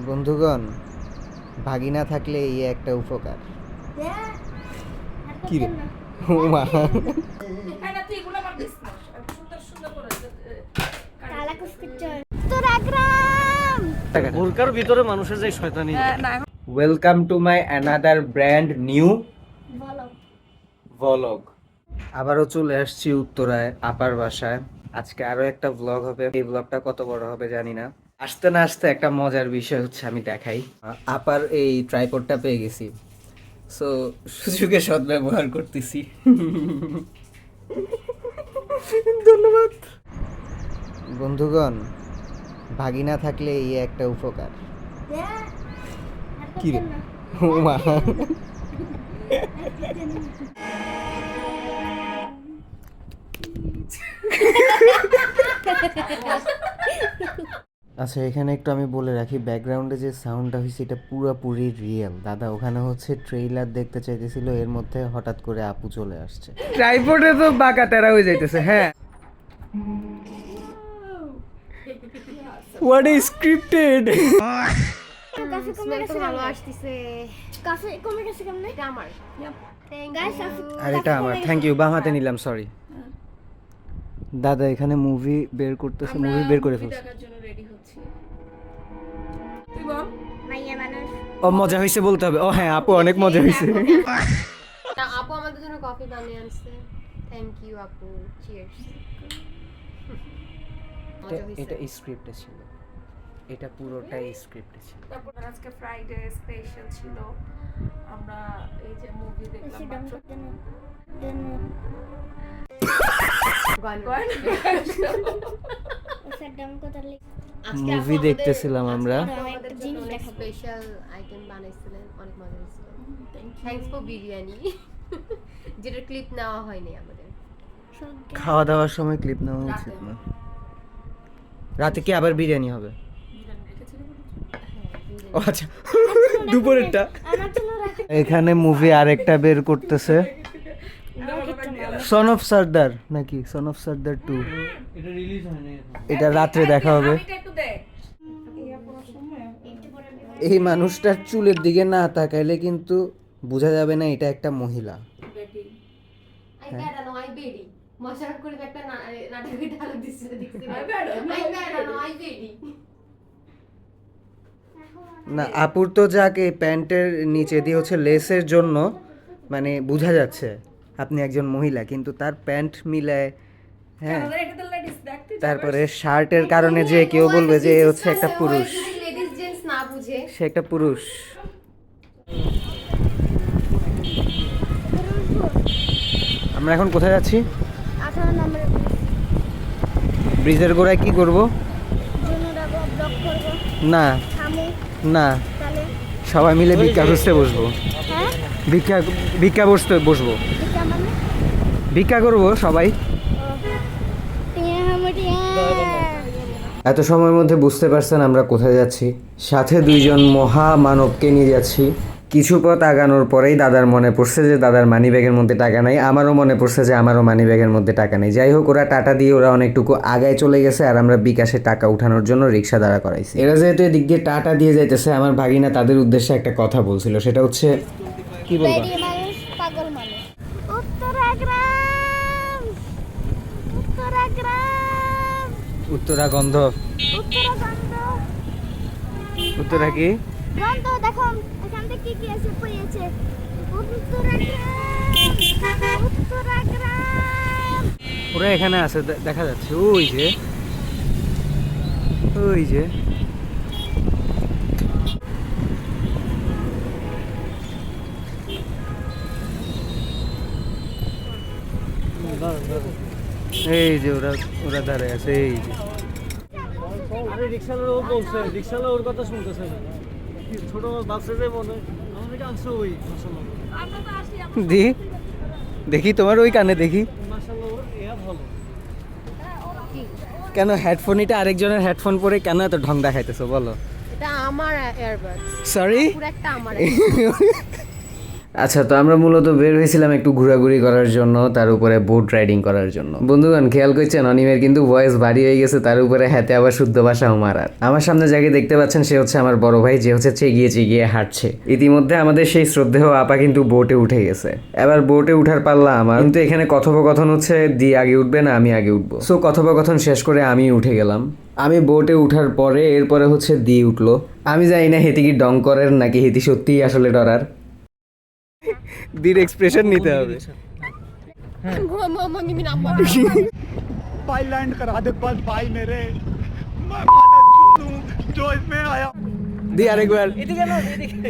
বন্ধুগণ, ভাগিনা থাকলে এই একটা উপকার। কি রে মা, বোরকার ভিতরে মানুষের যে শয়তানি। Welcome to my another brand new vlog. আবারও চলে আসছি উত্তরায় আপার বাসায়। আজকে আরো একটা ব্লগ হবে। এই ব্লগটা কত বড় হবে জানি না। আসতে না আসতে একটা মজার বিষয় হচ্ছে, আমি দেখাই। আপার এই ট্রাইপডটা পেয়ে গেছি, সো সুযোগে সদ্ব্যবহার করতেছি। ধন্যবাদ। বন্ধুগণ, ভাগিনা থাকলে এই একটা উপকার। কি রে মা, আচ্ছা এখানে একটু আমি বলে রাখি, ব্যাকগ্রাউন্ডে যে সাউন্ডটা হয়েছে এটা পুরোপুরি রিয়েল। দাদা ওখানে হচ্ছে ট্রেইলার দেখতে চাইতেছিল, এর মধ্যে হঠাৎ করে আপু চলে আসছে। ট্রাইপডে তো বাঁকা তেরা হয়ে যাইতেছে। হ্যাঁ, হোয়াট ইজ স্ক্রিপ্টেড। কাফে কমে গেছে, ভালো আসতেছে। কাফে কমে গেছে কেমনে? এটা আমার। গাইস, আর এটা আমার। থ্যাংক ইউ, বাম হাতে নিলাম, সরি। দাদা এখানে মুভি বের করতেছে, মুভি বের করে ফেলছে। দেখার জন্য রেডি হচ্ছি। তুই বল। মাইয়া মানুষ। ও মজা হয়েছে বলতে হবে। ও হ্যাঁ আপু, অনেক মজা হয়েছে। না, আপু আমাদের জন্য কফি বানিয়ে আনছে। থ্যাংক ইউ আপু, চিয়ার্স। এটা স্ক্রিপ্টে ছিল, এটা পুরোটাই স্ক্রিপ্টে ছিল। তারপর আজকে ফ্রাইডে স্পেশাল ছিল, আমরা এই যে মুভি দেখলাম মাত্র। মুভি দেখতেছিলাম আমরা। আমাদের জন্য অনেক স্পেশাল আইটেম বানাইছিলেন, অনেক মজা হয়েছিল। থ্যাঙ্কস ফর বিরিয়ানি, যেটার ক্লিপ নেওয়া হয়নি আমাদের। খাওয়া দাওয়ার সময় ক্লিপ নেওয়া উচিত না। রাতে কি আবার বিরিয়ানি হবে? ও আচ্ছা, দুপুরেরটা। এখানে মুভি আরেকটা বের করতেছে, সন অফ সর্দার নাকি সন অফ সর্দার 2। এটা রিলিজ হয়নি। এটা রাত্রে দেখা হবে। এই মানুষটার চুলের দিকে না তাকাইলে কিন্তু বোঝা যাবে না এটা একটা মহিলা। আই বেড়ানো, আই বেডি মশার করে একটা নাটকের ডায়লগ দিছিল, দেখছিস? আই বেড়ানো, আই বেডি। না, আপুর তো যাকে প্যান্টের নিচে দিয়ে হচ্ছে লেসের জন্য মানে বোঝা যাচ্ছে আপনি একজন মহিলা, কিন্তু তার প্যান্ট মিলায়, হ্যাঁ, তারপরে শার্টের কারণে যে কেউ বলবে যে এ হচ্ছে একটা পুরুষ, লেডিস জেন্টস না বুঝে সে একটা পুরুষ। আমরা এখন কোথায় যাচ্ছি? 18 নম্বরে ব্রিজের গোড়ায় কি করব? জুনুরাগো ব্লক করব। না থামু না, তাহলে। সবাই মিলে ভিক্ষা খুঁজতে বসবো। হ্যাঁ, ভিক্ষা ভিক্ষা বসতে বসবো, এটা মানে ভিক্ষা করবো সবাই। টিয়া হামটিয়া। এত সময়ের মধ্যে বুঝতে পারছেন আমরা কোথায় যাচ্ছি। সাথে দুইজন মহামানবকে নিয়ে যাচ্ছি। কিছু পথ আগানোর পরেই দাদার মনে পড়ছে যে দাদার মানি ব্যাগের মধ্যে টাকা নাই। আমারও মনে পড়ছে যে আমারও মানি ব্যাগের মধ্যে টাকা নেই। যাই হোক, ওরা টাটা দিয়ে ওরা অনেকটুকু আগায় চলে গেছে, আর আমরা বিকাশে টাকা উঠানোর জন্য রিক্সা দাঁড়া করাইছি। এরা যেহেতু এদিক দিয়ে টাটা দিয়ে যাইতেছে, আমার ভাগিনা তাদের উদ্দেশ্যে একটা কথা বলছিল, সেটা হচ্ছে কি বলবো, বেরি মানুষ, পাগল মানুষ। উত্তরাগ্রাম, উত্তরাগ্রাম, উত্তরা গন্ধ। উত্তরাগন্ধ। উত্তরা কি গন্ধ দেখো, এখান থেকে কি এসে পড়েছে। উত্তরাগ্রাম, উত্তরাগ্রাম। ওরা এখানে আছে, দেখা যাচ্ছে ওই যে, ওই যে। এই যে ওরা ওরা দাঁড়ায় আছে, এই যে। আরে রিকশাওয়ালা ও বলছে, রিকশাওয়ালা ওর কথা শুনতেছে না। ছোট বাচ্চা যে মনে আমাদেরকে আনছে ওই মাশাআল্লাহ। দেখি তোমার ওই কানে দেখি। মাশাআল্লাহ, ওর এয়া ভালো। কেন হেডফোন, এটা আরেকজনের হেডফোন পরে কেন এত ঢং দেখাইতেছো বলো? এটা আমার এয়ারবাডস। সরি, পুরো একটা আমার। আচ্ছা, তো আমরা মূলত বের হয়েছিলাম একটু ঘোরাঘুরি করার জন্য, তার উপরে বোট রাইডিং করার জন্য। বন্ধুগণ খেয়াল করছেন অনিমের কিন্তু ভয়েস ভারী হয়ে গেছে, তার উপরে হাতে আবার শুদ্ধ ভাষাও মারার। আমার সামনে যাকে দেখতে পাচ্ছেন সে হচ্ছে আমার বড় ভাই, যে হচ্ছে চেগিয়ে চেগিয়ে হাঁটছে। ইতিমধ্যে আমাদের সেই শ্রদ্ধেয় আপা কিন্তু বোটে উঠে গেছে। এবার বোটে উঠার পাল্লা আমার, কিন্তু এখানে কথোপকথন হচ্ছে দি আগে উঠবে না আমি আগে উঠবো। সো কথোপকথন শেষ করে আমি উঠে গেলাম। আমি বোটে উঠার পরে এরপরে হচ্ছে দি উঠলো। আমি জানি না হেতি কি ডং করেন নাকি হেতি সত্যিই আসলে ডরার। দির এক্সপ্রেশন নিতে হবে। মিমি নাম্বার भाई लैंड करा दे बस भाई मेरे मैं माता चूं जो इसमें आया দি আরেকবার। এদিকে না,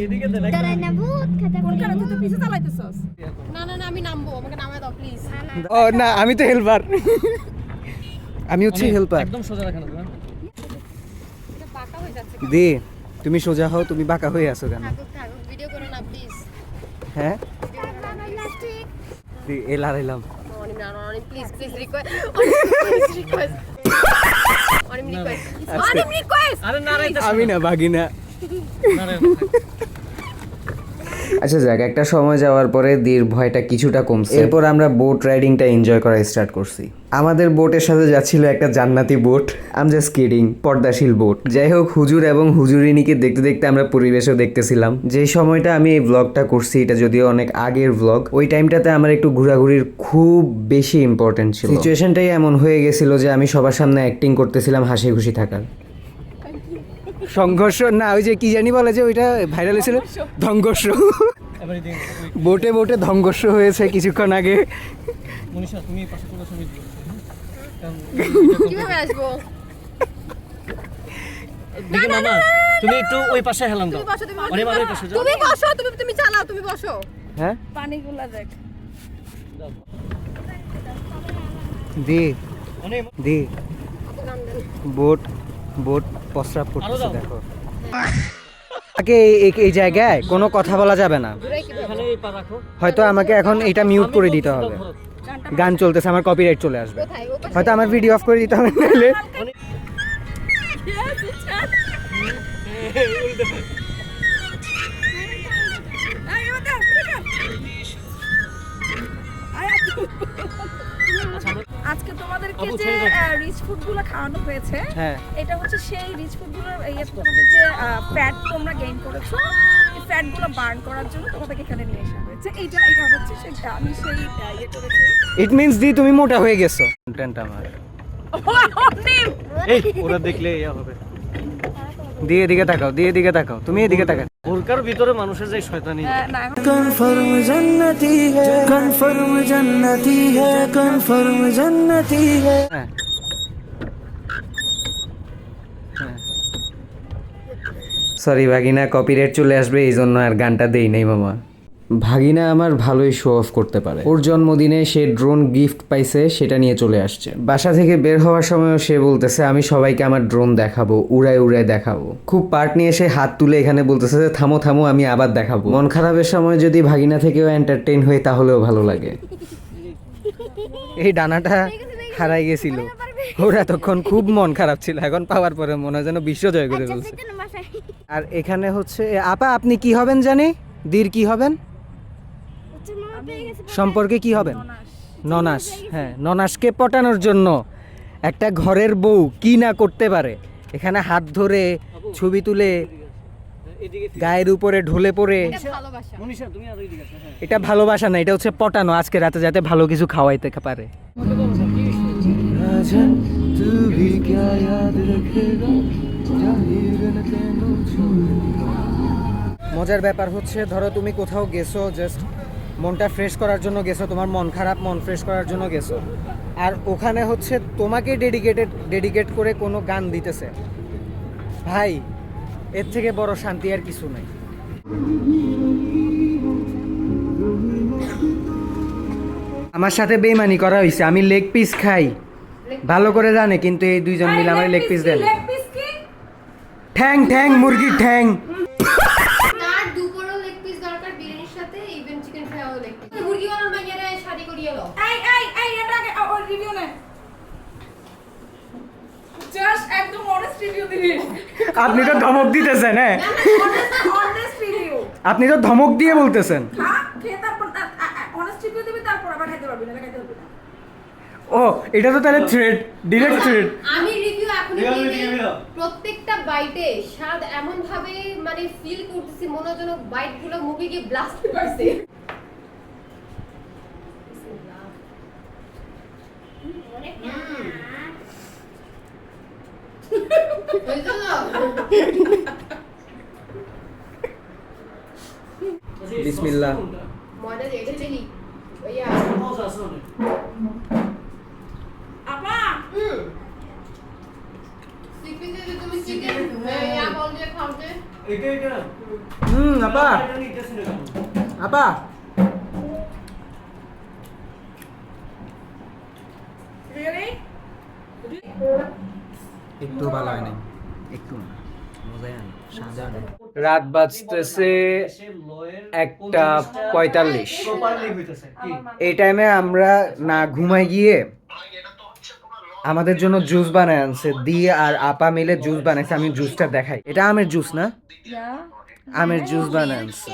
এদিকে দেন Taray na boot, kada ko কারণ তুই তো পিছে চালাইতেছস। না না না আমি নামবো, আমাকে নামায় দাও প্লিজ। ও না, আমি তো হেল্পার, আমি হচ্ছে হেল্পার। একদম সোজা রাখেন আপনারা। এটা বাঁকা হয়ে যাচ্ছে। দি তুমি সোজা হও, তুমি বাঁকা হয়ে আছো কেন? থাকুক থাকুক, ভিডিও করো না প্লিজ। হ্যাঁ plastic. দি এলা রাইলাম। অনিম না Anim please please request Anim request আরে না রাইতে আমি না ভাগিনা। না রে আচ্ছা যাক, একটা সময় যাওয়ার পরে দির ভয়টা কিছুটা কমছে। এরপর আমরা বোট রাইডিংটা এনজয় করা স্টার্ট করছি। আমাদের বোটের সাথে যাচ্ছিল একটা জান্নাতি বোট, আম জাস্ট কিডিং, পর্দাশীল বোট। যাই হোক, হুজুর এবং হুজুরিনীকে দেখতে দেখতে আমরা পরিবেশও দেখতেছিলাম। যে সময়টা আমি এই ব্লগটা করছি এটা যদিও অনেক আগের ব্লগ, ওই টাইমটাতে আমার একটু ঘোরাঘুরির খুব বেশি ইম্পর্টেন্ট ছিল। সিচুয়েশনটাই এমন হয়ে গেছিল যে আমি সবার সামনে অ্যাক্টিং করতেছিলাম হাসি খুশি থাকার। সংঘর্ষ না, ওই যে কি জানি বলে যে ওইটা ভাইরাল হয়েছিল, সংঘর্ষ। এবার এদিকে বোটে বোটে সংঘর্ষ হয়েছে কিছুক্ষণ আগে। মনীষা তুমি পাশে চলে ছবি দিও। কিভাবে আসবো? দিকে মামা তুমি একটু ওই পাশে হেলাম দাও। বসো তুমি অনেক ওই পাশে যাও। তুমি বসো, তুমি চালাও, তুমি বসো। হ্যাঁ পানিগুলা দেখ। দি অনেক দি আপু গান দেন। বোট বোট প্রস্রাব আরো করতেছে দাও। দেখো। আগে এই জায়গায় কোনো কথা বলা যাবে না। ঘুরাই কিভাবে? এখানে এই পা রাখো। হয়তো আমাকে এখন এটা মিউট করে দিতে হবে। গান চলতেছে, আমার কপিরাইট চলে আসবে। কোথায়? ও পাশে? হয়তো আমার ভিডিও অফ করে দিতে হবে, নাহলে আজকে তোমাদেরকে আপু, যে ছেড়ে দাও। রিচ ফুড গুলো খাওয়ানো হয়েছে, হ্যাঁ এটা হচ্ছে সেই রিচ ফুড গুলোর তোমাদের যে ফ্যাট তোমরা গেইন করেছো, এই ফ্যাট গুলো বার্ন করার জন্য তোমাদেরকে এখানে নিয়ে আসা হয়েছে। এটা হচ্ছে সেটা আমি সেই ইয়ে করেছি। ইট মিন্স দি তুমি মোটা হয়ে গেছো। কন্টেন্ট আমার এই ওরা দেখলে ইয়া হবে। দিয়ে এদিকে তাকাও, দিয়ে এদিকে তাকাও, তুমি এদিকে তাকাও। বোরকার ভিতরে মানুষের যে শয়তানি। না এখন कन्फर्म जन्नती है कन्फर्म जन्नती है कन्फर्म जन्नती है হ্যাঁ সরি ভাগিনা, কপিরাইট চলে আসবে এই জন্য আর গানটা দেই নাই মামা। ভাগিনা আমার ভালোই শো অফ করতে পারে। ওর জন্মদিনে সে ড্রোন গিফট পাইছে, সেটা নিয়ে চলে আসছে। বাসা থেকে বের হওয়ার সময়ও সে বলতেছে আমি সবাইকে আমার ড্রোন দেখাবো, উড়ায় উড়ায় দেখাবো। খুব পার্ট নিয়ে সে হাত তুলে এখানে বলতেছে যে থামো থামো, আমি আবার দেখাবো। মন খারাপের সময় যদি ভাগিনা থেকেও এন্টারটেইন হই তাহলেও ভালো লাগে। এই ডানাটা হারাই গেছিল, ওর এতক্ষণ খুব মন খারাপ ছিল, এখন পাওয়ার পরে মনে হয় যেন বিশ্ব জয় করে ফেলছে। Dito na masay. আর এখানে হচ্ছে আপা আপনি কি হবেন জানি? দীর কি হবেন? Ito mga bigas. সম্পর্কে কি হবেন? ননাস। হ্যাঁ, ননাসকে পটানোর জন্য একটা ঘরের বউ কি না করতে পারে। এখানে হাত ধরে ছবি তুলে এদিকে গায়ের উপরে ঢলে পড়ে। এটা ভালোবাসা। মনীষা তুমি আর ওইদিকে আসো। হ্যাঁ এটা ভালোবাসা না, এটা হচ্ছে পটানো আজকে রাতে যাতে ভালো কিছু খাওয়াইতে পারে। राजन तू भी क्या याद रखेगा जाहिर न तेनू छोड़ेगा মজার ব্যাপার হচ্ছে ধরো তুমি কোথাও গেছো, জাস্ট মনটা ফ্রেশ করার জন্য গেছো, তোমার মন খারাপ, মন ফ্রেশ করার জন্য গেছো, আর ওখানে হচ্ছে তোমাকে ডেডিকেট করে কোনো গান দিতেছে। ভাই এর থেকে বড় শান্তি আর কিছু নাই। আমার সাথে বেইমানি করা হয়েছে, আমি লেগ পিস খাই ভালো করে জানে, কিন্তু এই দুইজন মিলে আমার লেগ পিস দেন। ঠ্যাং ঠ্যাং মুরগির ঠ্যাং। তার দুপুরও লেগ পিস দরকার বিরিয়ানির সাথে, ইভেন চিকেন ফ্রাইও লেগ পিস। মুরগি বানার মাইয়ারে শাদি করিয়ে লও। এই এটা আগে ওর রিভিউ নে। জাস্ট একদম অনেস্ট রিভিউ দিবি। আপনি তো ধমক দিতেছেন, হ্যাঁ অনেস্ট রিভিউ। আপনি তো ধমক দিয়ে বলতেছেন। হ্যাঁ ও এটা তো তাহলে থ্রেড, ডিরেক্ট থ্রেড। আমি রিভিউ এখনই দিলাম, দিয়ে দিলাম, দিই। দিলাম। প্রত্যেকটা বাইটে স্বাদ এমন ভাবে মানে ফিল করতেছি মনে হয় যেন বাইট গুলো মুখে গিয়ে ব্লাস্ট করছে। হয়েছে না? বিসমিল্লাহ। ময়দা দিয়ে এটা চিনি ভাইয়া মজা আছে অনেক। আপা চিকেন দিয়ে তুমি চিকেন ইয়া বল দিয়ে খাও যে এটা আপা এটা নিতেছি না কেন? আপা রিয়েলি একটু ভালো হয় নাই, একটু না, মজাই হয় না, সাজা নেই। রাত বাজতেছে 1:45। প্রপারলি হইতেছে কি? এই টাইমে আমরা না ঘুমাই গিয়ে আমাদের জন্য জুস বানায় আনছে, দিয়ে আর আপা মিলে জুস বানাইছে। আমি জুসটা দেখাই, এটা আমের জুস না, আমের জুস বানায় আনছে।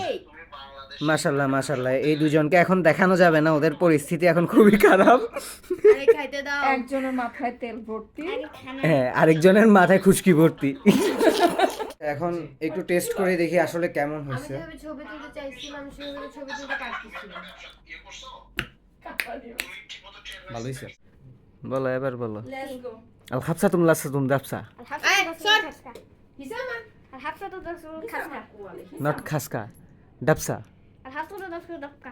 মাশাল্লাহ মাশাল্লাহ, এই দুজনকে এখন দেখানো যাবে না, ওদের পরিস্থিতি এখন খুবই খারাপ। আরে খাইতে দাও একজনের মাথায় তেল ভর্তি, হ্যাঁ, আরেকজনের মাথায় খুশকি ভর্তি। এখন একটু টেস্ট করে দেখি আসলে কেমন আমি হয়েছে। যেভাবে ছবি তুলতে চাইছিলাম সেভাবে ছবি তুলতে পারতেছিলাম। ভালো হয়েছে, বলো এবার বলো। Let's go. আল খাবসা তুম লাসা তুম দাবসা, এই সর হিসামা الحبسة تدخل خسكة নট খাসকা, ডাবসা। الحبسة تدخل دقة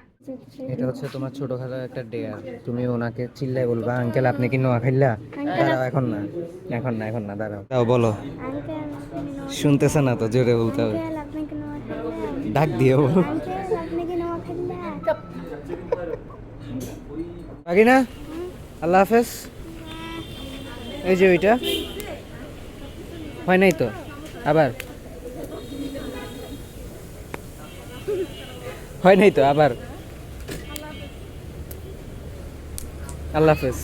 এটা হচ্ছে তোমার ছোটখাটো একটা ডেয়ার। তুমি ওনাকে চিল্লাই বলবা, আঙ্কেল আপনি কি নোয়া খাইলা? দাঁড়াও, এখন না, এখন না, এখন না, দাঁড়াও। তাও বলো, أنكل শুনতেছে না তো, জোরে বলতে হবে, أبني كنا وكلا ডাক দিও। أنكل أبني كنا وكلا বাকি না, আল্লাহ হাফেজ। এই যে ওইটা হয় নাই তো, আবার হয় নাই তো, আবার আল্লাহ হাফেজ।